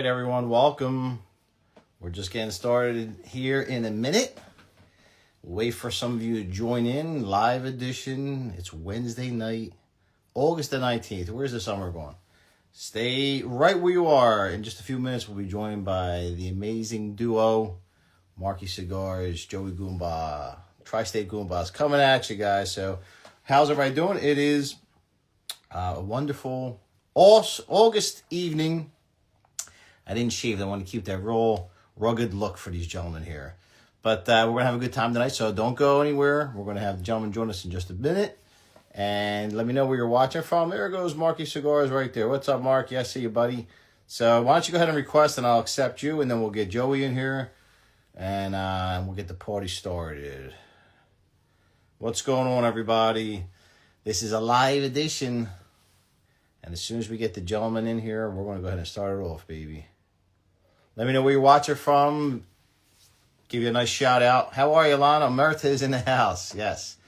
right, everyone, welcome. We're just getting started here in a minute. Wait for some of you to join in. Live edition. It's Wednesday night, August the 19th. Where's the summer going? Stay right where you are. In just a few minutes, we'll be joined by the amazing duo, Marky Cigars, Joey Goombah, Tri-State Goombaz coming at you guys. So how's everybody doing? It is a wonderful August evening. I didn't shave. I want to keep that real rugged look for these gentlemen here. But we're going to have a good time tonight, so don't go anywhere. We're going to have the gentlemen join us in just a minute. And let me know where you're watching from. There goes Marky Cigars right there. What's up, Marky? I see you, buddy. So why don't you go ahead and request, and I'll accept you, and then we'll get Joey in here, and we'll get the party started. What's going on, everybody? This is a live edition. And as soon as we get the gentleman in here, we're going to go ahead and start it off, baby. Let me know where you're watching from. Give you a nice shout out. How are you, Lana? Mirtha is in the house. Yes.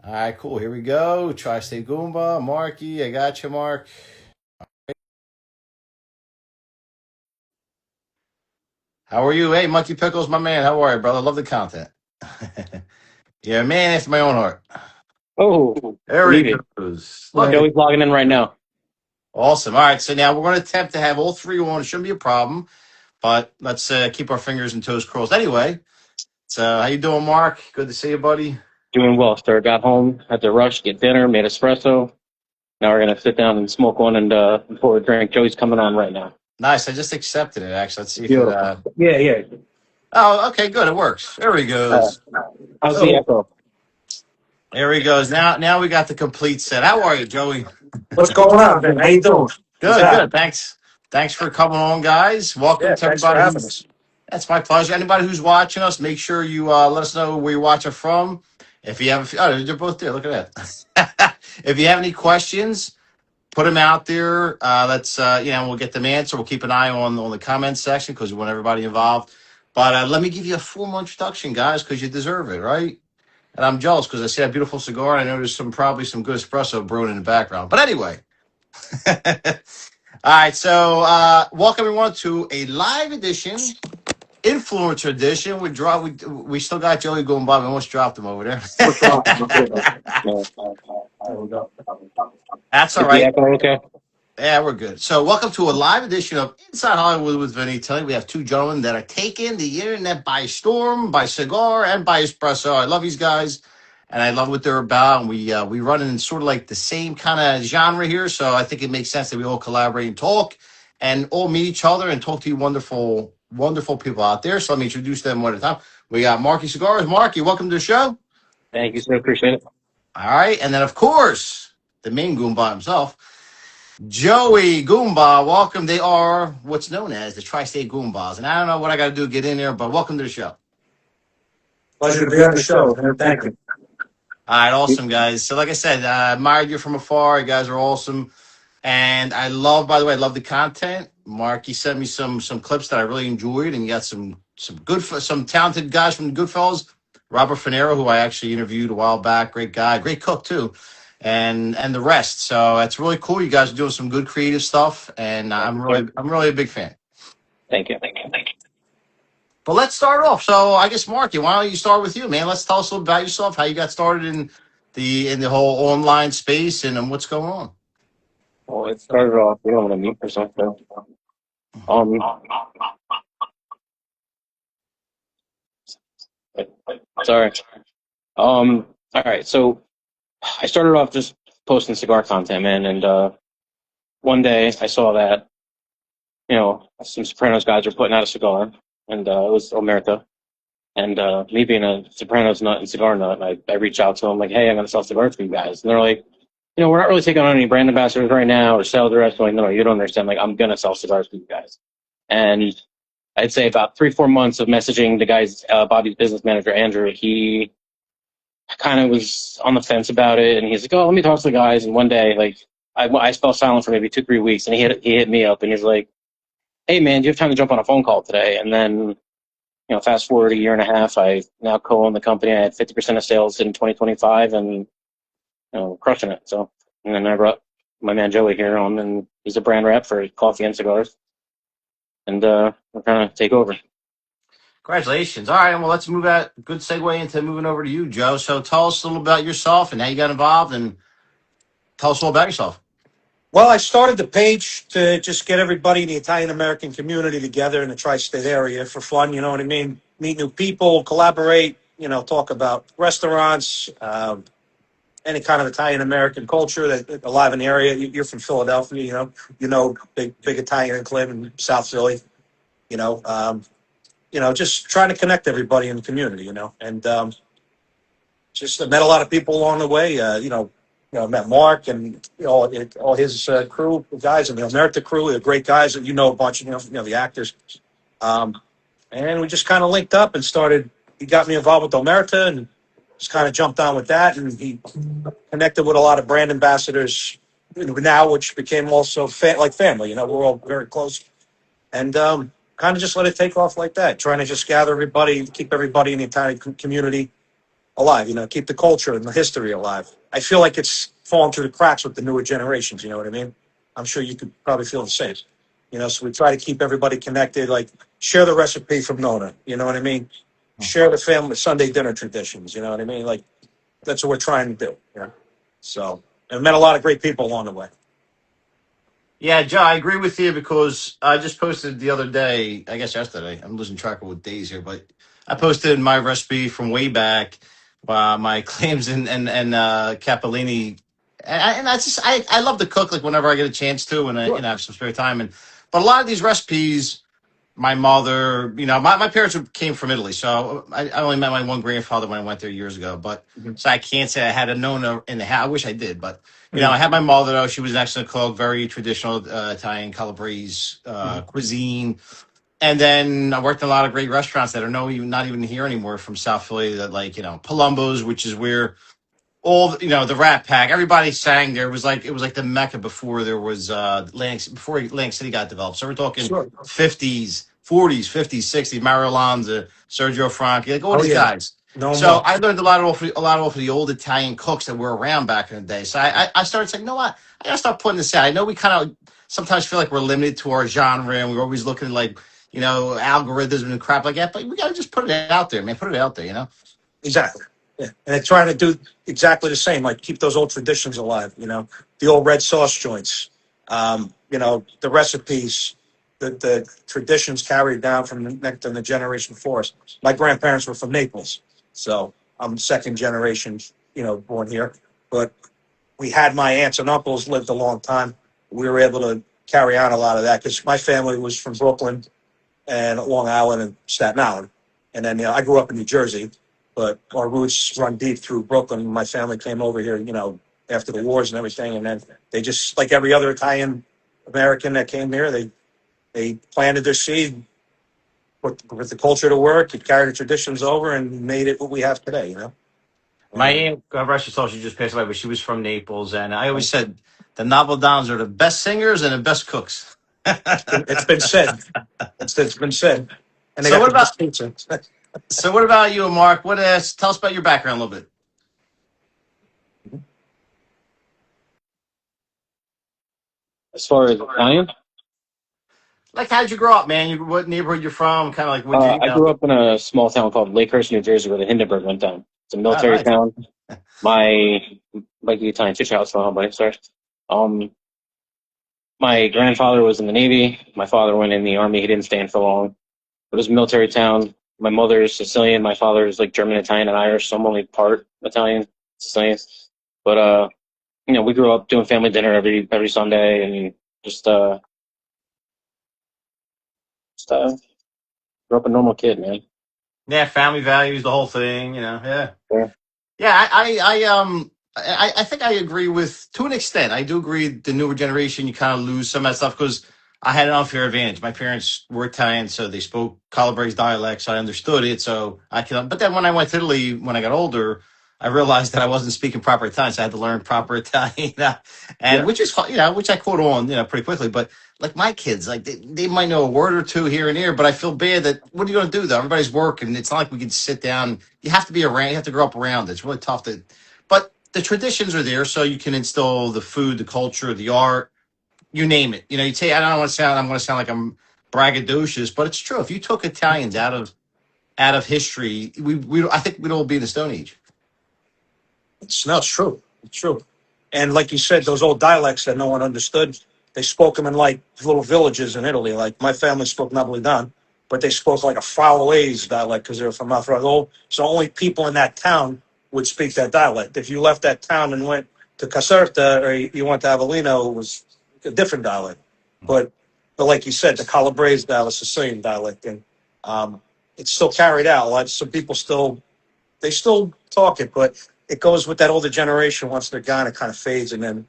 All right, cool. Here we go. Tri-State Goombaz. Marky, I got you, Mark. How are you? Hey, Monkey Pickles, my man. How are you, brother? Love the content. Yeah, man, it's my own heart. Oh, there he goes. Look, Joey's logging in right now. Awesome. All right, so now we're going to attempt to have all three on. It shouldn't be a problem, but let's keep our fingers and toes crossed. Anyway, so how you doing, Mark? Good to see you, buddy. Doing well, sir. Got home, had to rush, get dinner, made espresso. Now we're going to sit down and smoke one and pour a drink. Joey's coming on right now. Nice. I just accepted it, actually. Let's see if Yeah. Oh, okay, good. It works. There he goes. How's the echo? There he goes. Now we got the complete set. How are you, Joey? What's going on, Ben? How you doing? Good. Thanks for coming on, guys. Welcome to everybody. That's my pleasure. Anybody who's watching us, make sure you let us know where you're watching from. If you have, they're both there. Look at that. If you have any questions, put them out there. We'll get them answered. We'll keep an eye on the comments section because we want everybody involved. But let me give you a formal introduction, guys, because you deserve it, right? And I'm jealous because I see that beautiful cigar. And I know there's probably some good espresso brewing in the background. But anyway. All right, so welcome everyone to a live edition, influencer edition. We still got Joey Goombah. We almost dropped him over there. That's all right. Okay. Yeah, we're good. So welcome to a live edition of Inside Hollywood with Vinny. Tonight we have two gentlemen that are taking the internet by storm, by cigar and by espresso. I love these guys, and I love what they're about. And we run in sort of like the same kind of genre here, so I think it makes sense that we all collaborate and talk, and all meet each other and talk to you wonderful, wonderful people out there. So let me introduce them one at a time. We got Marky Cigars. Marky, welcome to the show. Thank you, sir. Appreciate it. All right, and then of course the main Goombah himself, Joey Goombah. Welcome. They are what's known as the Tri-State Goombaz. And I don't know what I got to do to get in there, but welcome to the show. Pleasure to be on the show. Thank you. All right, awesome, guys. So like I said, I admired you from afar. You guys are awesome. And I love the content. Marky sent me some clips that I really enjoyed, and you got some talented guys from Goodfellas. Robert Finero, who I actually interviewed a while back, great guy, great cook too. And the rest. So it's really cool. You guys are doing some good creative stuff, and I'm really a big fan. Thank you. But let's start off. So I guess Marky, why don't you start with you, man? Let's tell us a little about yourself, how you got started in the whole online space, and what's going on. Well, it started off, we don't want to meet for something. Sorry. All right. So I started off just posting cigar content, man, and one day I saw that, some Sopranos guys were putting out a cigar, and it was Omerta. And me being a Sopranos nut and cigar nut, I reached out to them like, hey, I'm going to sell cigars for you guys. And they're like, we're not really taking on any brand ambassadors right now or sales reps. I'm like, no, you don't understand. Like, I'm going to sell cigars for you guys. And I'd say about 3-4 months of messaging the guy's Bobby's business manager, Andrew, he kind of was on the fence about it. And he's like, oh, let me talk to the guys. And one day, like, I fell silent for maybe 2-3 weeks. And he hit me up and he's like, hey, man, do you have time to jump on a phone call today? And then, fast forward a year and a half, I now co-own the company. I had 50% of sales in 2025 and, crushing it. So, and then I brought my man Joey here on, and he's a brand rep for coffee and cigars. and we're trying to take over. Congratulations. All right, well, let's move out. Good segue into moving over to you, Joe. So tell us a little about yourself and how you got involved, and tell us all about yourself. Well, I started the page to just get everybody in the Italian American community together in the Tri-State area for fun. You know what I mean? Meet new people, collaborate. Talk about restaurants, any kind of Italian American culture that alive in the area. You're from Philadelphia, big Italian enclave in South Philly. Just trying to connect everybody in the community. And just met a lot of people along the way. Met Mark and all his crew of guys, and the Omerta crew. They're great guys, and a bunch of the actors. And we just kind of linked up and started. He got me involved with Omerta and just kind of jumped on with that. And he connected with a lot of brand ambassadors now, which became also like family. We're all very close, and kind of just let it take off like that. Trying to just gather everybody, keep everybody in the Italian community alive. Keep the culture and the history alive. I feel like it's falling through the cracks with the newer generations. You know what I mean? I'm sure you could probably feel the same. So we try to keep everybody connected, like share the recipe from Nona. You know what I mean? Share the family Sunday dinner traditions. You know what I mean? Like that's what we're trying to do. So and met a lot of great people along the way. Yeah, Joe, I agree with you because I just posted the other day, I guess yesterday. I'm losing track of what days here, but I posted my recipe from way back, my claims and capellini, and I love to cook like whenever I get a chance to, and I have some spare time. But a lot of these recipes, my mother, my parents came from Italy, so I only met my one grandfather when I went there years ago. But so I can't say I had a Nona in the house. I wish I did, but I had my mother though. She was an excellent cook, very traditional Italian Calabrese cuisine. And then I worked in a lot of great restaurants that are not even here anymore from South Philly. That Palumbo's, which is where all the Rat Pack, everybody sang there. It was like the Mecca before there was before Atlantic City got developed. So we're talking 50s, 40s, 50s, 60s, Mario Lanza, Sergio Franchi, like all these guys. So I learned a lot off of the old Italian cooks that were around back in the day. So I started saying, you know what, I gotta start putting this out. I know we kind of sometimes feel like we're limited to our genre and we're always looking like algorithms and crap like that, but we gotta just put it out there, man. Put it out there. Exactly. Yeah. And they're trying to do exactly the same, like keep those old traditions alive, the old red sauce joints, the recipes, the traditions carried down from the generation before us. My grandparents were from Naples, so I'm second generation, born here. But we had my aunts and uncles lived a long time. We were able to carry on a lot of that because my family was from Brooklyn and Long Island and Staten Island. And then, I grew up in New Jersey, but our roots run deep through Brooklyn. My family came over here, after the wars and everything. And then they just, like every other Italian American that came here, they planted their seed, put the culture to work, it carried the traditions over and made it what we have today, My aunt, God rest her soul, she just passed away, but she was from Naples, and I always said the Navaldans are the best singers and the best cooks. It's been said. It's been said. And they So got what the about best pizza. so what about you, Mark? Tell us about your background a little bit. As far as Italian, Like, how'd you grow up, man? What neighborhood you're from? Kind of like, would you I grew up in a small town called Lakehurst, New Jersey, where the Hindenburg went down. It's a Oh, military nice. town. My like Italian teacher house, buddy. Sorry. Um, my grandfather was in the Navy. My father went in the Army. He didn't stay in for long. It was a military town. My mother is Sicilian. My father is like German, Italian, and Irish. So I'm only part Italian, Sicilian. But we grew up doing family dinner every Sunday, and just grew up a normal kid, man. Yeah, family values, the whole thing. Yeah. Yeah. Yeah, I think I agree with to an extent. I do agree the newer generation you kind of lose some of that stuff because I had an unfair advantage. My parents were Italian, so they spoke Calabrese dialects. I understood it, so I can. But then when I went to Italy, when I got older, I realized that I wasn't speaking proper Italian, so I had to learn proper Italian, and Yeah. which is which I caught on pretty quickly. But like my kids, like they might know a word or two here and there, but I feel bad that what are you going to do though? Everybody's working. It's not like we can sit down. You have to be around. You have to grow up around it. It's really tough to. But the traditions are there, so you can instill the food, the culture, the art, you name it. You say I don't want to sound. I'm going to sound like I'm braggadocious, but it's true. If you took Italians out of history, we I think we'd all be in the Stone Age. It's true. It's true. And like you said, those old dialects that no one understood, they spoke them in like little villages in Italy. Like my family spoke Napolitan, but they spoke like a Faroese dialect because they were from Alfredo. So only people in that town would speak that dialect. If you left that town and went to Caserta or you went to Avellino, it was a different dialect. But like you said, the Calabrese dialect is the same dialect, and it's still carried out. Like some people still talk it, but it goes with that older generation. Once they're gone, it kind of fades, and then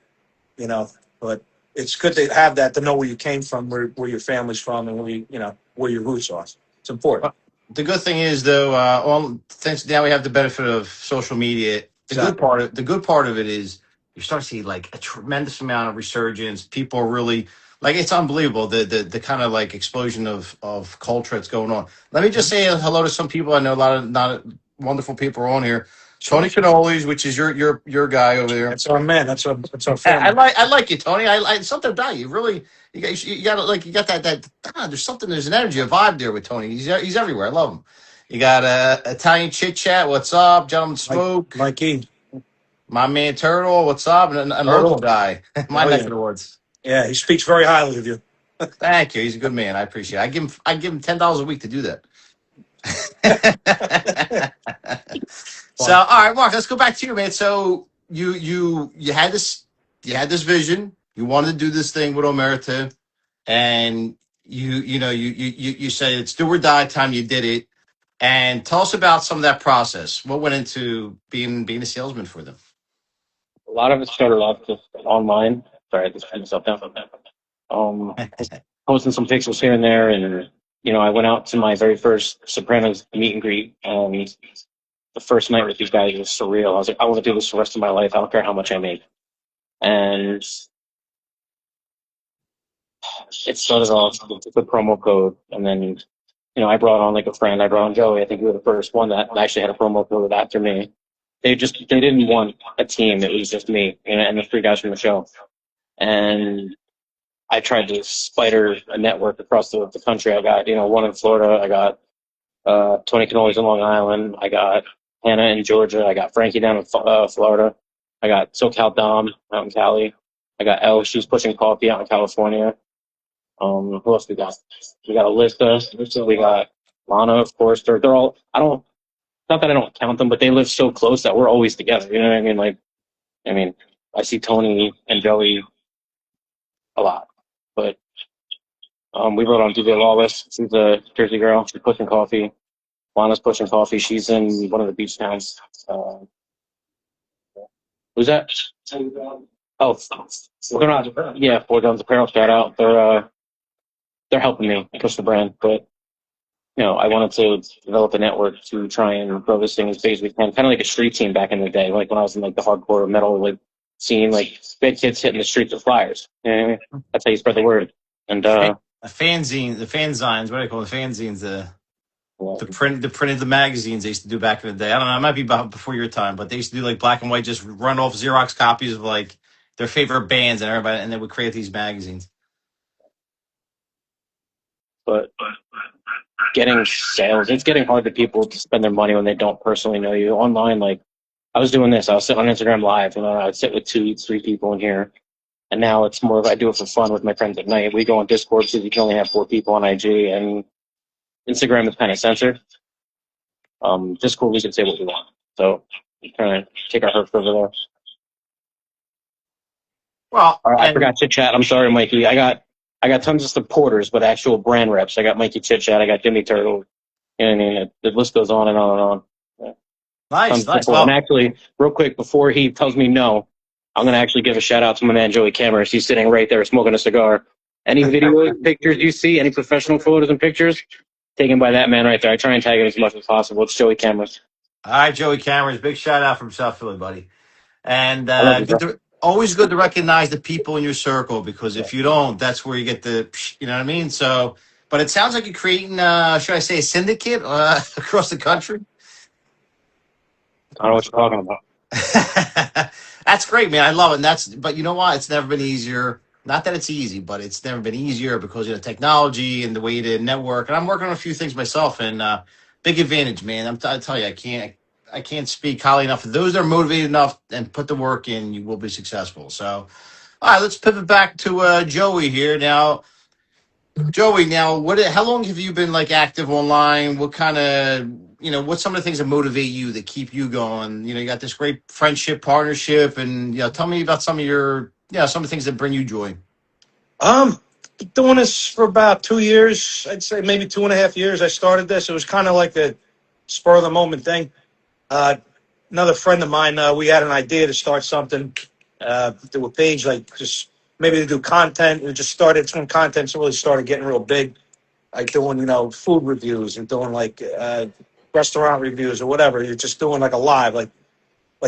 But it's good to have that, to know where you came from, where your family's from, and where your roots are. It's important. The good thing is, though, since now we have the benefit of social media, the good part of it is you start to see like a tremendous amount of resurgence. People are really like, it's unbelievable the kind of like explosion of culture that's going on. Let me just say hello to some people. I know a lot of not wonderful people are on here. Tony Canoli's, which is your guy over there. That's our man. That's our family. I like you, Tony. I something about you. Really, you got like you got that. There's something. There's an energy, a vibe there with Tony. He's everywhere. I love him. You got Italian chit chat. What's up, gentlemen? Smoke. Mikey, my man Turtle. What's up? And a local guy. My neck of the woods. Yeah, he speaks very highly of you. Thank you. He's a good man. I appreciate it. I give him $10 a week to do that. So, all right, Mark, let's go back to you, man. So you had this vision. You wanted to do this thing with Omerta, and you said it's do or die time. You did it, and tell us about some of that process. What went into being a salesman for them? A lot of it started off just online. Sorry, I just put myself down. Posting some pixels here and there, and I went out to my very first Sopranos meet and greet, and the first night with these guys was surreal. I was like, I want to do this the rest of my life. I don't care how much I make. And it started off with the promo code, and then I brought on like a friend. I brought on Joey. I think we were the first one that actually had a promo code after me. They didn't want a team. It was just me and the 3 guys from the show. And I tried to spider a network across the country. I got one in Florida. I got Tony Canoli's in Long Island. I got Hannah in Georgia. I got Frankie down in Florida. I got SoCal Dom out in Cali. I got Elle. She's pushing coffee out in California. Who else we got? We got Alyssa. We got Lana, of course. They're all. Not that I don't count them, but they live so close that we're always together. You know what I mean? I see Tony and Joey a lot, but we wrote on Duvet Lawless. She's a Jersey girl. She's pushing coffee. Lana's pushing coffee. She's in one of the beach towns. Who's that? Oh, they're not. Yeah, Four Guns Apparel. Shout out. They're helping me push the brand, but I wanted to develop a network to try and grow this thing as big as we can. Kind of like a street team back in the day, like when I was in like the hardcore metal scene, like big kids hitting the streets with flyers. That's how you spread the word. And a fanzine, the fanzines. What do they call the fanzines? The printed the magazines they used to do back in the day. I don't know. It might be before your time, but they used to do like black and white, just run off Xerox copies of like their favorite bands and everybody, and they would create these magazines. But getting sales, it's getting hard to people to spend their money when they don't personally know you. Online, like I was doing this, I was sitting on Instagram Live, I would sit with 2-3 people in here, and now it's more of I do it for fun with my friends at night. We go on Discord because you can only have 4 people on IG, and Instagram is kind of censored. Discord, we can say what we want. So we're trying to take our hurts over there. Well, I forgot Chit Chat. I'm sorry, Mikey. I got tons of supporters, but actual brand reps. I got Mikey Chit Chat. I got Jimmy Turtle. The list goes on and on and on. Yeah. Nice. Well, and actually, real quick, before he tells me no, I'm going to actually give a shout out to my man Joey Cameras. He's sitting right there smoking a cigar. Any video pictures you see, any professional photos and pictures, taken by that man right there. I try and tag him as much as possible. It's Joey Cameras. All right, Joey Cameras. Big shout out from South Philly, buddy. And always good to recognize the people in your circle, because if you don't, that's where you get the, you know what I mean? So, but it sounds like you're creating, should I say, a syndicate across the country? I don't know what you're talking about. That's great, man. I love it. But you know what? It's never been easier Not that it's easy, but it's never been easier because of the technology and the way to network. And I'm working on a few things myself, and big advantage, man. I tell you, I can't speak highly enough. For those that are motivated enough and put the work in, you will be successful. So, all right, let's pivot back to Joey here now. Joey, now what? How long have you been like active online? What kind of what's some of the things that motivate you that keep you going? You got this great friendship, partnership, and tell me about some of your some of the things that bring you joy. Been doing this for about 2 years. I'd say maybe 2.5 years. I started this. It was kind of like a spur of the moment thing. Uh, Another friend of mine, we had an idea to start something, do a page, like just maybe to do content. We just started some content, so really started getting real big, like doing, food reviews and doing like restaurant reviews or whatever. You're just doing like a live, like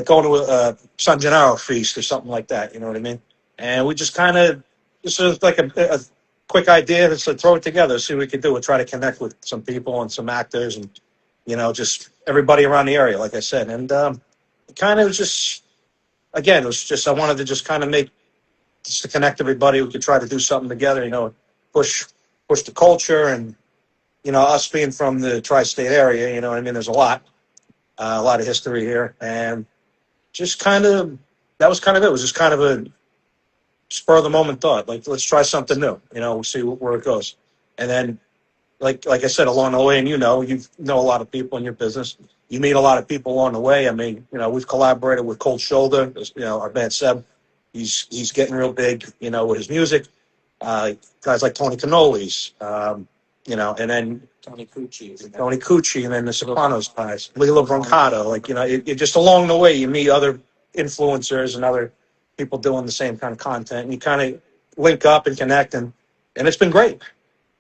going to a San Gennaro feast or something like that. You know what I mean? And we just kind of, this is like a quick idea to throw it together, see what we could do. We try to connect with some people and some actors and, just everybody around the area, like I said. And it kind of was just, again, it was just, I wanted to just kind of just to connect everybody. We could try to do something together, push the culture and, us being from the Tri-State area, you know what I mean? There's a lot of history here. And just kind of, that was kind of it. It was just kind of a spur of the moment thought, like, let's try something new, we'll see where it goes. And then, like I said, along the way, and you know a lot of people in your business. You meet a lot of people along the way. I mean, we've collaborated with Cold Shoulder, our band Seb. He's getting real big, with his music. Guys like Tony Cannolis, and then Tony Cucci, and then the Sopranos guys, Lilo Brancato. Like, it just along the way, you meet other influencers and other people doing the same kind of content, and you kind of link up and connect, and it's been great.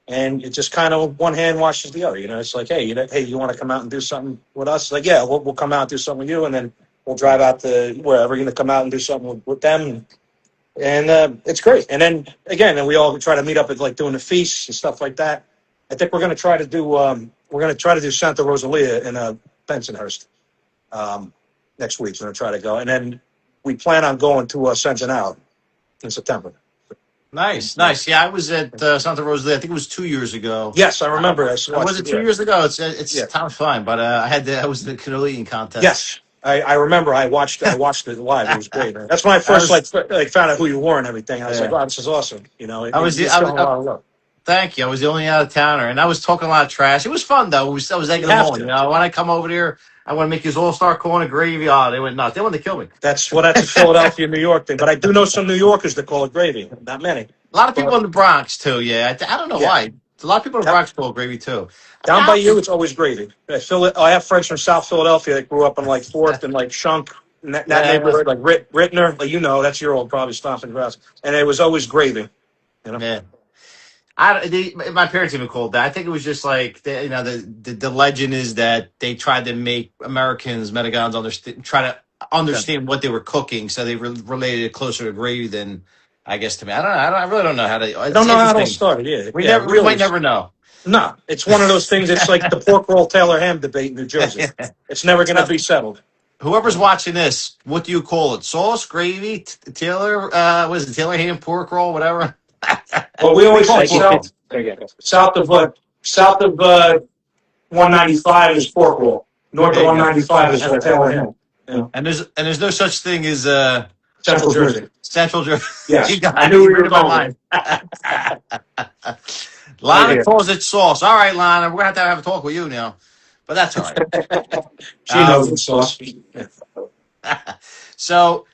And it just kind of one hand washes the other. It's like, hey, you want to come out and do something with us? Like, yeah, we'll come out and do something with you, and then we'll drive out to wherever you're going to come out and do something with them. And it's great. And then again, and we all try to meet up at like doing the feasts and stuff like that. I think we're going to try to do Santa Rosalia in Bensonhurst next week. We're going to try to go, and then we plan on going to San Gennaro in September. Nice. Yeah, I was at Santa Rosa. I think it was 2 years ago. Yes, I remember. Was it 2 years ago? It's time flying. But I was in the canoe contest. Yes, I remember. I watched it live. It was great. That's when I first found out who you were and everything. I was like, wow, this is awesome. Thank you. I was the only out of towner, and I was talking a lot of trash. It was fun though. I was egging them on. When I come over there, I want to make his all-star corn and gravy. Oh, they went nuts. They wanted to kill me. That's a Philadelphia, New York thing. But I do know some New Yorkers that call it gravy. Not many. A lot of people in the Bronx too. Yeah, I don't know why. A lot of people in the Bronx call it gravy too. Down by you, it's always gravy. I have friends from South Philadelphia that grew up in like 4th and like Shunk, that neighborhood, like Rittner. Like, that's your old probably stomping grounds. And it was always gravy. Yeah. My parents even called that. I think it was just like the legend is that they tried to make Americans, Metagons, understand what they were cooking, so they related it closer to gravy than I guess to me. I really don't know how to. I don't know how it all started. Yeah, we might never know. No, it's one of those things. It's like the pork roll Taylor ham debate in New Jersey. It's never going to be settled. Whoever's watching this, what do you call it? Sauce, gravy, Taylor? What is it? Taylor ham, pork roll, whatever. Well, we always say south of 195 is pork roll. North of 195 is Taylor ham. Yeah. And there's no such thing as Central Jersey. Central Jersey. Yes, I knew we were going. Lana calls it sauce. All right, Lana, we're gonna have a talk with you now, but that's all right. She knows it's sauce. So,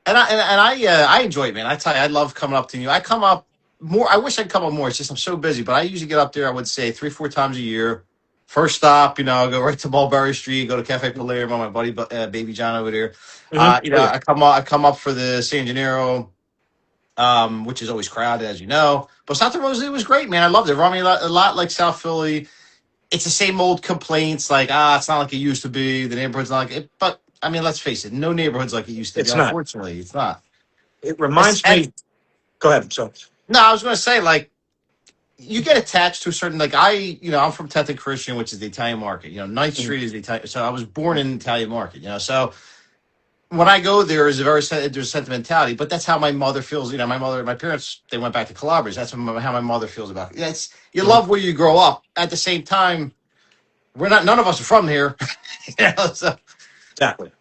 I enjoy it, man. I tell you, I love coming up to you. I come up more. I wish I'd come up more. It's just I'm so busy, but I usually get up there. I would say 3-4 times a year. First stop, I'll go right to Mulberry Street, go to Cafe Palermo, my buddy Baby John over there. I come up for the San Gennaro, which is always crowded, as you know. But Santa Rosa was great, man. I loved it. Rami a lot like South Philly. It's the same old complaints, like it's not like it used to be. The neighborhood's not like it. But I mean, let's face it, no neighborhood's like it used to be. It's not. Unfortunately, it's not. It reminds me. Go ahead. So. No, I was going to say, like, you get attached to a certain, like, I'm from 10th and Christian, which is the Italian market. 9th Street is the Italian. So I was born in the Italian market, So when I go there, is a there's sentimentality, but that's how my mother feels. You know, my parents, they went back to Calabri's. That's how my mother feels about it. Yeah, it's you love where you grow up. At the same time, none of us are from here. You know, so. Exactly.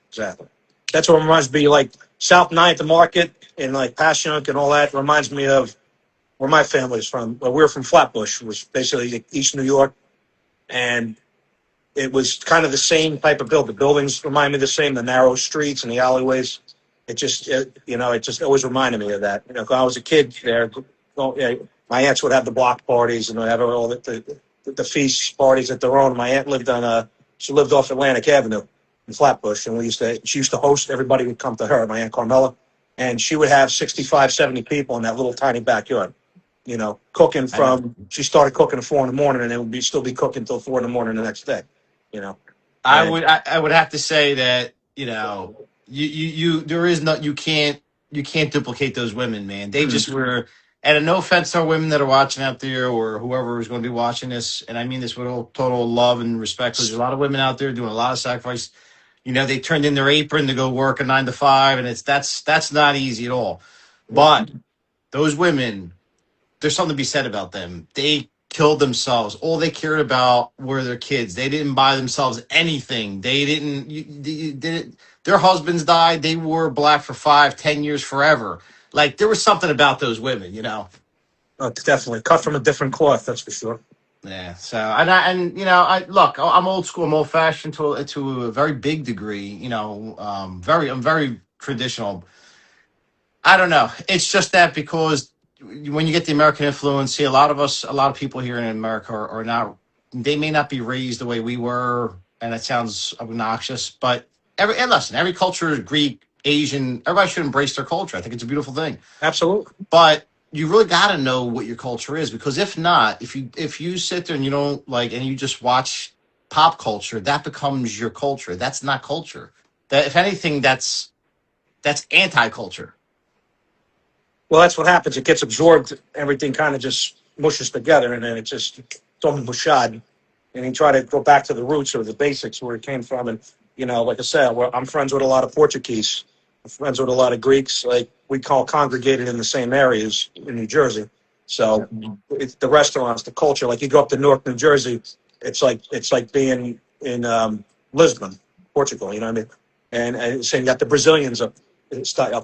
That's what reminds me, like South Ninth, the Market, and like Passyunk and all that reminds me of where my family's from. Well, we're from Flatbush, which was basically East New York, and it was kind of the same type of build. The buildings remind me the same, the narrow streets and the alleyways. It just always reminded me of that. You know, when I was a kid there, my aunts would have the block parties and they'd have all the feast parties at their own. My aunt she lived off Atlantic Avenue in Flatbush, and she used to host. Everybody would come to her, my Aunt Carmela, and she would have 65, 70 people in that little tiny backyard. You know, cooking she started cooking at 4 a.m, and it would still be cooking until 4 a.m. the next day. You know, I would have to say that, you know, there is no, you can't duplicate those women, man. They just were, and no offense to our women that are watching out there or whoever is going to be watching this, and I mean this with all total love and respect, because there's a lot of women out there doing a lot of sacrifice. You know, they turned in their apron to go work a 9 to 5, and that's not easy at all. But those women, there's something to be said about them. They killed themselves. All they cared about were their kids. They didn't buy themselves anything. They didn't. Their husbands died. They wore black for 5, 10 years, forever. Like, there was something about those women, you know. Oh, definitely cut from a different cloth. That's for sure. Yeah. So and you know, I'm old school. I'm old fashioned to a very big degree. You know, I'm very traditional. I don't know. It's just that because when you get the American influence, see, a lot of people here in America are not, they may not be raised the way we were, and it sounds obnoxious, but every culture, Greek, Asian, everybody should embrace their culture. I think it's a beautiful thing. Absolutely. But you really got to know what your culture is, because if not, if you sit there and you don't like, and you just watch pop culture, that becomes your culture. That's not culture. That, if anything, that's anti-culture. Well, that's what happens. It gets absorbed. Everything kind of just mushes together, and then it's all mushad. And you try to go back to the roots or the basics where it came from. And, you know, like I said, I'm friends with a lot of Portuguese. I'm friends with a lot of Greeks. Like, we call congregated in the same areas in New Jersey. So it's the restaurants, the culture. Like, you go up to Newark, New Jersey, it's like being in Lisbon, Portugal. You know what I mean? And same, you got the Brazilians up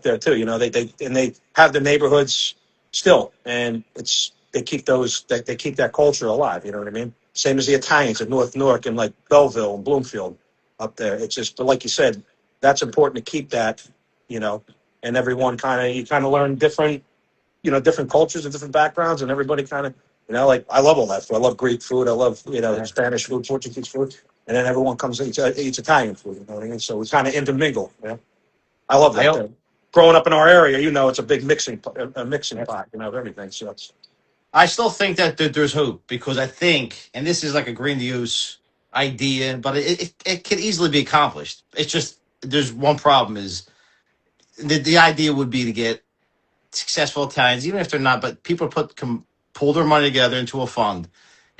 there too. You know, they have the neighborhoods still, and they keep that culture alive. You know what I mean? Same as the Italians in North Newark and like Belleville and Bloomfield up there. It's just, but like you said, that's important to keep that. You know, and everyone you kind of learn different cultures and different backgrounds, and everybody kind of, you know, like, I love all that food. I love Greek food. I love, you know, Spanish food, Portuguese food, and then everyone comes and eats Italian food. You know what I mean? So we kind of intermingle. You know? I love that. Growing up in our area, you know, it's a big mixing pot, you know, of everything. So I still think that there's hope, because I think, and this is like a grandiose idea, but it could easily be accomplished. It's just, there's one problem is the idea would be to get successful Italians, even if they're not, but people pull their money together into a fund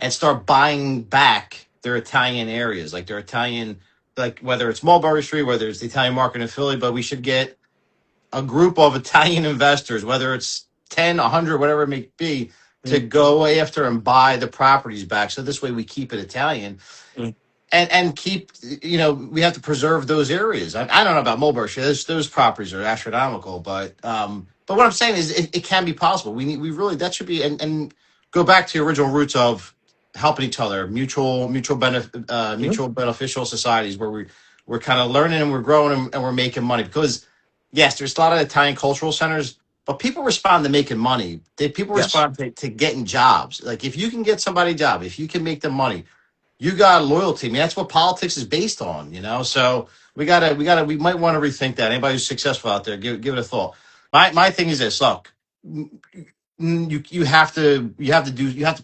and start buying back their Italian areas, like their Italian, like whether it's Mulberry Street, whether it's the Italian market in Philly, but we should get a group of Italian investors, whether it's 10, 100, whatever it may be, to go after and buy the properties back. So this way we keep it Italian. And keep, you know, we have to preserve those areas. I don't know about Mulberry Street. Those properties are astronomical, but what I'm saying is it can be possible. We really, that should be, and go back to your original roots of helping each other, mutual beneficial societies where we're kind of learning and we're growing and we're making money. Because yes, there's a lot of Italian cultural centers, but people respond to making money. People respond to getting jobs. Like, if you can get somebody a job, if you can make them money, you got loyalty. I mean, that's what politics is based on, you know? So we might want to rethink that. Anybody who's successful out there, give it a thought. My thing is this: look, you have to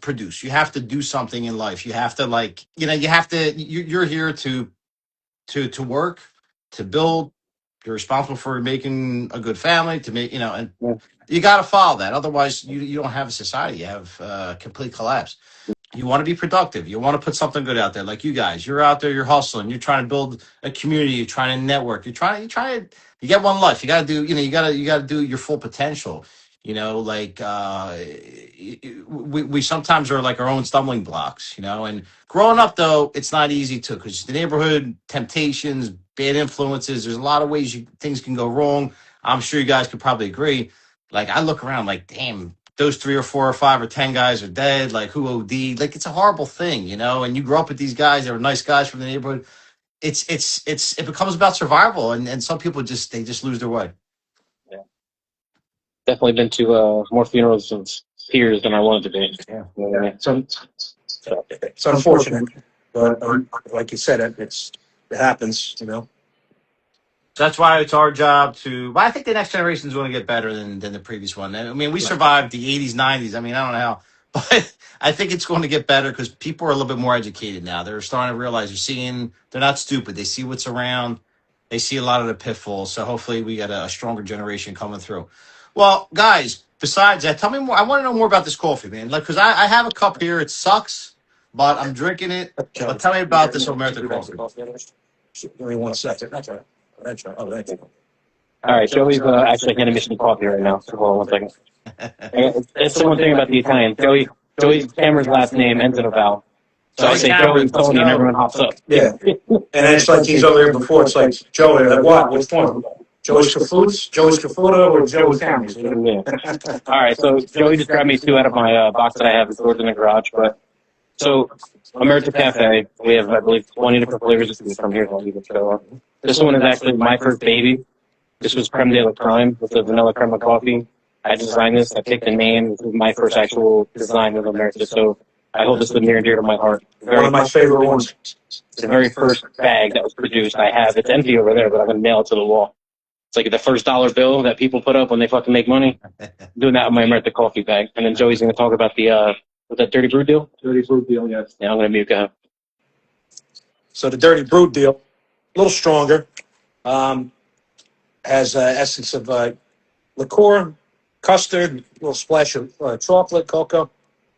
produce. You have to do something in life. You have to, like, you know, you're here to work, to build. You're responsible for making a good family, to make, you know, and you got to follow that. Otherwise, you don't have a society. You have complete collapse. You want to be productive. You want to put something good out there, like you guys. You're out there, you're hustling. You're trying to build a community. You're trying to network. You get one life. You got to do. You got to do your full potential. Like we sometimes are like our own stumbling blocks. And growing up though, it's not easy too, because the neighborhood temptations, bad influences. There's a lot of ways things can go wrong. I'm sure you guys could probably agree. Like I look around, like damn, those 3 or 4 or 5 or 10 guys are dead. Like who OD'd? Like it's a horrible thing. And you grow up with these guys that are nice guys from the neighborhood. It becomes about survival, and some people just lose their way. Yeah. Definitely been to more funerals of peers than I wanted to be. Yeah. You know what I mean? So it's unfortunate, but like you said, it happens. That's why it's our job to. Well, I think the next generation is going to get better than the previous one. I mean, we survived the 80s, 90s. I mean, I don't know how, but I think it's going to get better because people are a little bit more educated now. They're starting to realize they're not stupid. They see what's around. They see a lot of the pitfalls. So hopefully we get a stronger generation coming through. Well, guys, besides that, tell me more. I want to know more about this coffee, man. Like, because I have a cup here. It sucks, but I'm drinking it. But tell me about this Omerta coffee. Give me 1 second. That's all right. That's right. Oh, thank you. All right, Joey's actually handing me some coffee right now. So hold on 1 second. That's the one thing about the Italian. Joey's Cameron's last name ends in a vowel. So I say Joey, Tony, and everyone hops up. Yeah. And it's like he's over here before. It's like, Joey, like what? Which one? Joey's Scafootz, Joey's Scafuto, or Joey's Cameron's? Yeah. All right, so Joey just grabbed me 2 out of my box that I have stored in the garage. But so, Omerta Cafe, we have, I believe, 20 different flavors of food from here. So this one is actually my first baby. This was creme de la creme with the vanilla crema coffee. I designed this. I picked the name. This was my first actual design with Omerta. So I hold this near and dear to my heart. One of my favorite ones. It's the very first bag that was produced. I have. It's empty over there, but I'm going to nail it to the wall. It's like the first dollar bill that people put up when they fucking make money. Doing that with my Omerta coffee bag. And then Joey's going to talk about the, what's that, Dirty Brew deal? Dirty Brew deal, yes. Yeah, I'm going to mute that. So the Dirty Brew deal, a little stronger. Has essence of liqueur, custard, a little splash of chocolate, cocoa.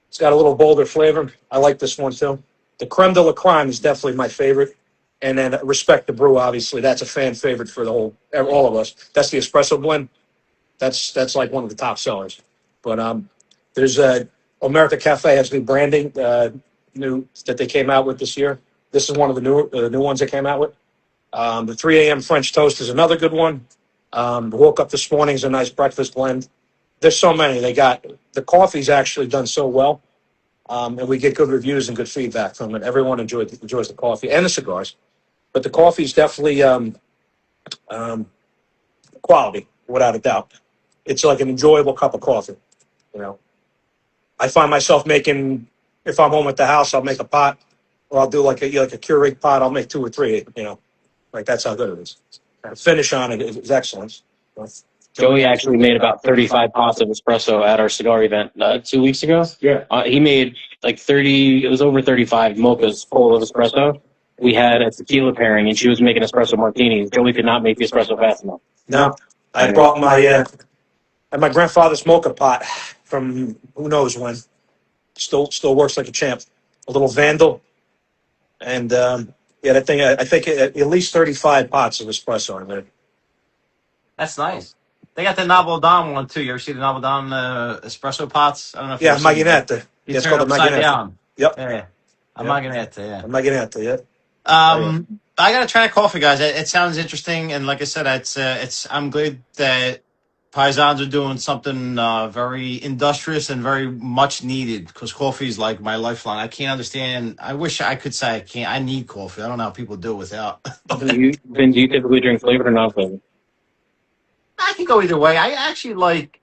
It's got a little bolder flavor. I like this one too. The creme de la creme is definitely my favorite. And then Respect the Brew, obviously, that's a fan favorite for all of us. That's the espresso blend. That's like one of the top sellers. But there's Omerta Cafe has new branding, new that they came out with this year. This is one of the new ones they came out with. The 3 a.m. French toast is another good one. Woke up this morning is a nice breakfast blend. There's so many. They got the coffee's actually done so well, and we get good reviews and good feedback from it. Everyone enjoys the coffee and the cigars, but the coffee's definitely quality without a doubt. It's like an enjoyable cup of coffee. I find myself making, if I'm home at the house, I'll make a pot, or I'll do like a Keurig pot. I'll make 2 or 3. Like that's how good it is. The finish on it is excellent. Joey actually made about 35 pots of espresso at our cigar event 2 weeks ago. Yeah. He made like 30, it was over 35 mochas full of espresso. We had a tequila pairing, and she was making espresso martinis. Joey could not make the espresso fast enough. No, I brought my grandfather's mocha pot from who knows when. Still works like a champ. A little Vandal, and that thing. I think at least 35 pots of espresso in there. That's nice. They got the Navaldon one too. You ever see the Navaldon espresso pots? I don't know if Yeah, Maginetta. You turn it upside down. Yep. Yeah. A Maginetta, yeah. Maginetta, yeah. I gotta try coffee, guys. It sounds interesting, and like I said, it's. I'm glad that Paisans are doing something very industrious and very much needed, because coffee is like my lifeline. I can't understand. I wish I could say I can't. I need coffee. I don't know how people do it without. Do you typically drink flavored or non flavored? I can go either way. I actually like.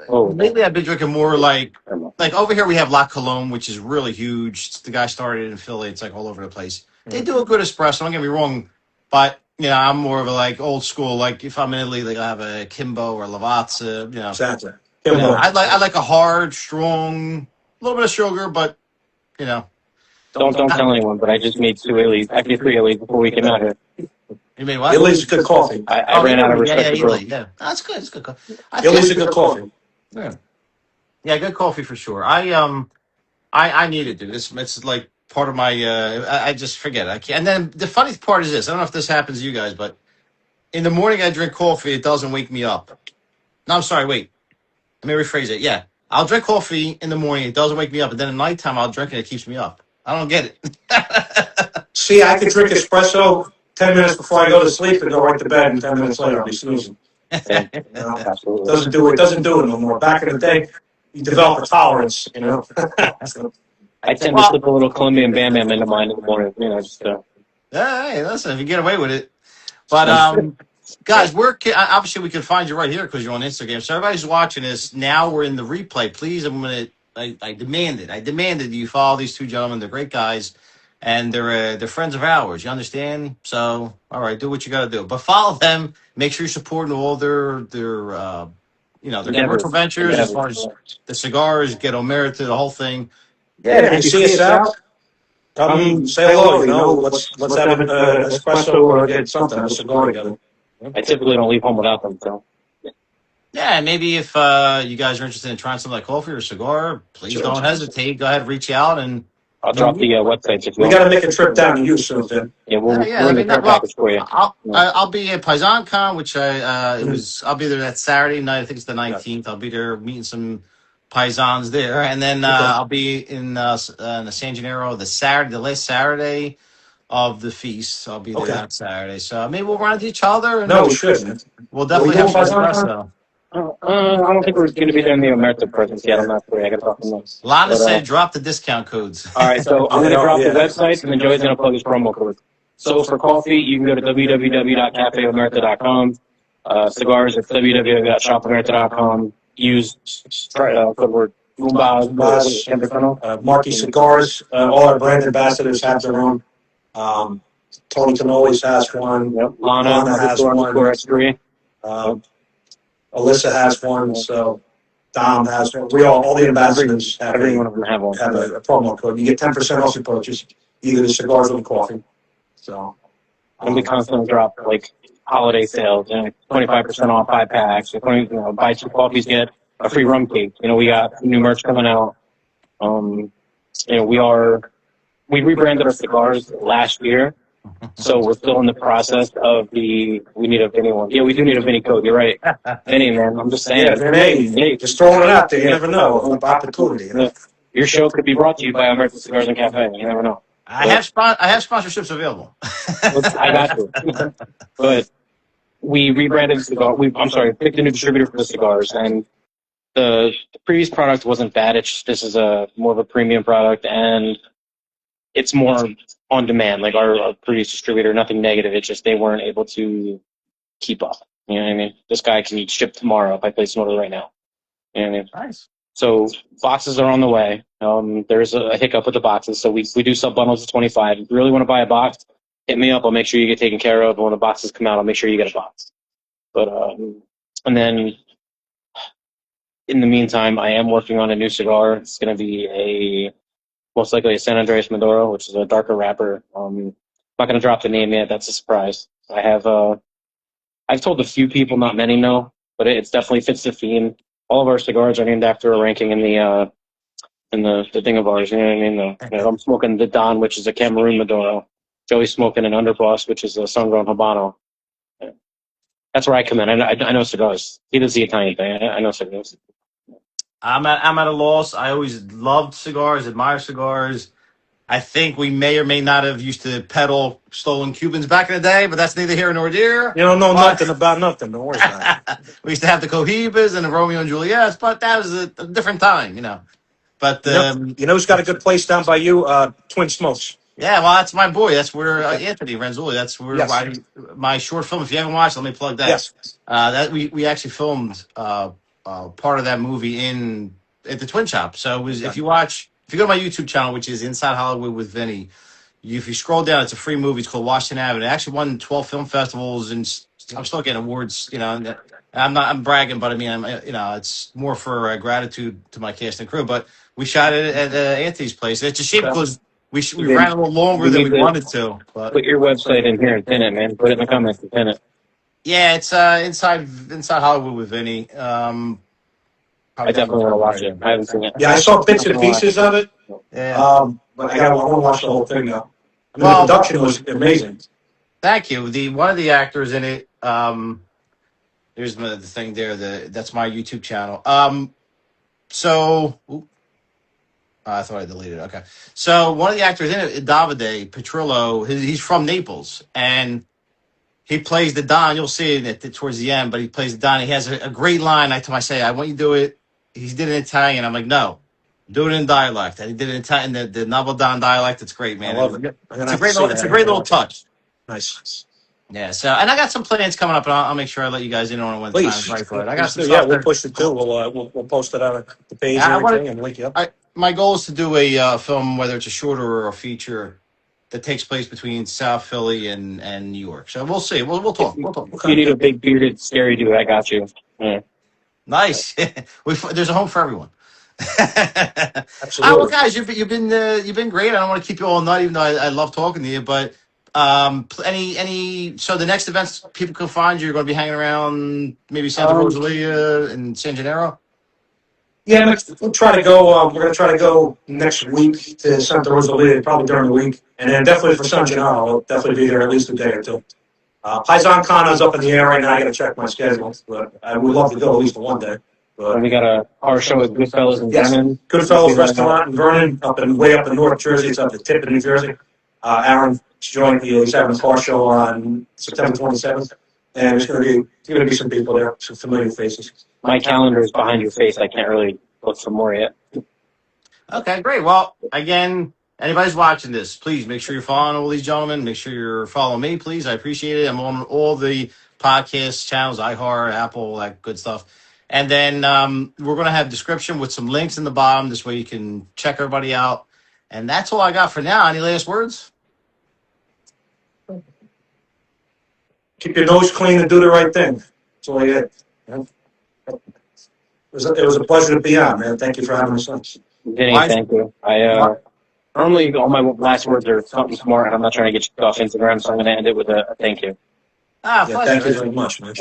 Lately, I've been drinking more like over here we have La Colombe, which is really huge. The guy started in Philly. It's like all over the place. They do a good espresso. Don't get me wrong, but I'm more of a like old school. Like if I'm in Italy, like I have a Kimbo or Lavazza. Exactly. I like a hard, strong, a little bit of sugar, but Don't tell anyone. But I just made 2 Italy's, actually 3 Italy's before we came out here. You made what? Italy's good coffee. I ran out of respect. Yeah, that's good. It's good coffee. Italy's a good coffee. Yeah, good coffee for sure. I need it, dude. It's like part of my. I just forget it. I can't. And then the funny part is this. I don't know if this happens to you guys, but in the morning I drink coffee. It doesn't wake me up. No, I'm sorry. Wait. Let me rephrase it. Yeah, I'll drink coffee in the morning. It doesn't wake me up, and then at nighttime I'll drink it. It keeps me up. I don't get it. See, I could drink espresso 10 minutes before I go to sleep and go right to bed, and 10 minutes later I'll be snoozing. Yeah, You know? absolutely. Doesn't do it no more. Back in the day, you develop a tolerance, you know. I tend to slip a little Colombian Bam Bam into mine in the morning. You know, just Hey, listen, if you get away with it. But guys, obviously we can find you right here because you're on Instagram. So everybody's watching this now. We're in the replay. Please, I demand it. I demanded you follow these two gentlemen. They're great guys, and they're friends of ours. You understand? So all right, do what you got to do. But follow them. Make sure you're supporting all their their commercial ventures as far as the cigars, get Omerta, the whole thing. Yeah, if you see us out, come say hello. You know, let's have an espresso or get something, a cigar together. I typically don't leave home without them. So Yeah, maybe if you guys are interested in trying something like coffee or cigar, please don't hesitate. Go ahead, reach out, and I'll drop the websites if you We want. got to make a trip down to you soon, then. Yeah, we'll I mean, care package for you. I'll be at Paisan Con, which I'll be there that Saturday night. I think it's the 19th. I'll be there meeting some Paisans there, and then I'll be in the San Gennaro the last Saturday of the feast. I'll be there that Saturday. So maybe we'll run into each other. And No, we should, man. We'll definitely have some espresso. I don't think we're going to be there in the Omerta presence yet. I'm not sure. I got to talk to them. Lana said drop the discount codes. All right, so I'm going to drop the websites, and then Joey's going to plug his promo code. So for coffee, you can go to www.cafeomerta.com. Cigars, it's www.shopomerta.com. Use code word Goombaz, 10% Marky Cigars, all our brand ambassadors have their own. Tony Canoli's has one. Yep. Lana has one. X3. Alyssa has one. So Dom has one. We all the ambassadors have Every one of them have one. a promo code. You get 10% off your purchase, either the cigars or the coffee. So. And we constantly drop like holiday sales, 25% off 5 packs. Buy 2 coffees, get a free rum cake. We got new merch coming out. We rebranded our cigars last year, so we're still in the process of we need a Vinny one. Yeah, we do need a Vinny code. You're right, Vinny, man. I'm just saying. Yeah, Vinny, just throwing it out there. You never know. Opportunity. You know? Your show could be brought to you by American Cigars and Cafe. You never know. I have sponsorships available. I got you. But we rebranded the cigar. Picked a new distributor for the cigars, and the previous product wasn't bad. This is more of a premium product, and it's more on demand. Like our previous distributor, nothing negative. It's just they weren't able to keep up. You know what I mean? This guy can ship tomorrow if I place an order right now. You know what I mean? Nice. So boxes are on the way. There's a hiccup with the boxes, so we do sub bundles of 25. If you really want to buy a box, hit me up. I'll make sure you get taken care of. And when the boxes come out, I'll make sure you get a box. But and then in the meantime, I am working on a new cigar. It's going to be most likely a San Andreas Maduro, which is a darker wrapper. I'm not going to drop the name yet. That's a surprise. I've told a few people, not many know, but it definitely fits the theme. All of our cigars are named after a ranking in the thing of ours. You know what I mean? I'm smoking the Don, which is a Cameroon Maduro. Joey's smoking an Underboss, which is a sun-grown Habano. That's where I come in. I know cigars. He does the Italian thing. I know cigars. I'm at a loss. I always loved cigars, admire cigars. I think we may or may not have used to peddle stolen Cubans back in the day, but that's neither here nor there. You don't know nothing about nothing. Don't worry about it. We used to have the Cohibas and the Romeo and Juliets, but that was a different time, But you know who's got a good place down by you? Twin Smokes. Yeah, well, that's my boy. That's where Anthony Renzulli. That's where my short film. If you haven't watched, let me plug that. Yes. That we actually filmed part of that movie at the Twin Shop. So it was, if you go to my YouTube channel, which is Inside Hollywood with Vinny, if you scroll down, it's a free movie. It's called Washington Avenue. It actually won 12 film festivals, and I'm still getting awards. I'm bragging, but I mean, it's more for gratitude to my cast and crew. But we shot it at Anthony's place. It's a shame because we ran a little longer than we wanted to. But put your website in here and pin it, man. Put it in the comments and pin it. Yeah, it's Inside Hollywood with Vinny. I definitely want to watch it. I haven't seen it. Yeah, I saw bits and pieces of it. Yeah. But I want to watch the whole thing now. I mean, Well, the production was amazing. thank you. One of the actors in it. Here's the thing there. That's my YouTube channel. So I thought I deleted it. Okay. So one of the actors in it, Davide Petrillo, he's from Naples, and he plays the Don. You'll see it towards the end, but he plays the Don. He has a great line. I say, I want you to do it. He did it in Italian. I'm like, no, do it in dialect. And he did it in Italian, the Novel Don dialect. It's great, man. I love it. It's a great little touch. Nice. Yeah. So, and I got some plans coming up, and I'll make sure I let you guys in on it when the time's right for it. I got some stuff. Yeah, we'll push it too. We'll post it on the page and everything and link you up. My goal is to do a film, whether it's a shorter or a feature, that takes place between South Philly and New York. So we'll see. We'll talk. If you need a big bearded scary dude, I got you. Yeah. Nice. There's a home for everyone. Absolutely. Well, guys, you've been great. I don't want to keep you all night, even though I love talking to you. But so the next events people can find you, you're going to be hanging around maybe Santa Rosalia and San Gennaro. Yeah, we'll try to go. We're going to try to go next week to Santa Rosalia, probably during the week, and then definitely for San Gennaro. I'll definitely be there at least a day or two. Paisan Kana's up in the air right now. I got to check my schedule, but I would love to go at least for one day. And we got a car show with Goodfellas in Vernon. Goodfellas Restaurant in Vernon, way up in North Jersey. It's up at Tippett, New Jersey. Aaron joined me. He's having a car show on September 27th, and there's going to be some people there, some familiar faces. My calendar is behind your face. I can't really look for more yet. Okay, great. Well, again, anybody's watching this, please make sure you're following all these gentlemen. Make sure you're following me, please. I appreciate it. I'm on all the podcast channels, iHeart, Apple, all that good stuff. And then we're going to have a description with some links in the bottom. This way you can check everybody out. And that's all I got for now. Any last words? Keep your nose clean and do the right thing. That's all I got. It was a pleasure to be on, man. Thank you for having us on. Vinny, thank you. Normally all my last words are something smart, and I'm not trying to get you off Instagram, so I'm going to end it with a thank you. Pleasure. Thank you very much, man.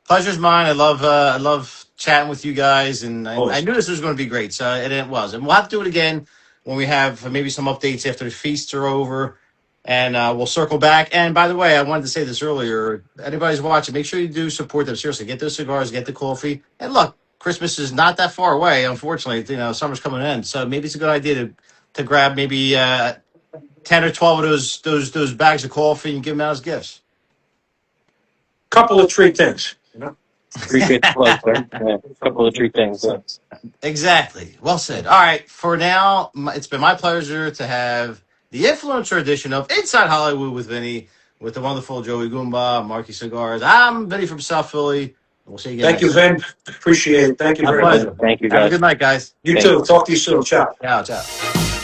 Pleasure's mine. I love chatting with you guys, and I knew this was going to be great, so it was. And we'll have to do it again when we have maybe some updates after the feasts are over, and we'll circle back. And by the way, I wanted to say this earlier. Anybody's watching, make sure you do support them. Seriously, get those cigars, get the coffee, and look, Christmas is not that far away. Unfortunately, summer's coming in, so maybe it's a good idea to grab maybe 10 or 12 of those bags of coffee and give them out as gifts. Couple of treat things, Appreciate the plug, sir. Yeah, a couple of treat things. Yeah. Exactly. Well said. All right. For now, it's been my pleasure to have the influencer edition of Inside Hollywood with Vinny, with the wonderful Joey Goombah, Marky Cigars. I'm Vinny from South Philly. We'll see you again. Thank you, Vin. Appreciate it. Thank you very much. Thank you, guys. Have a good night, guys. You too. Talk to you soon. Ciao. Ciao.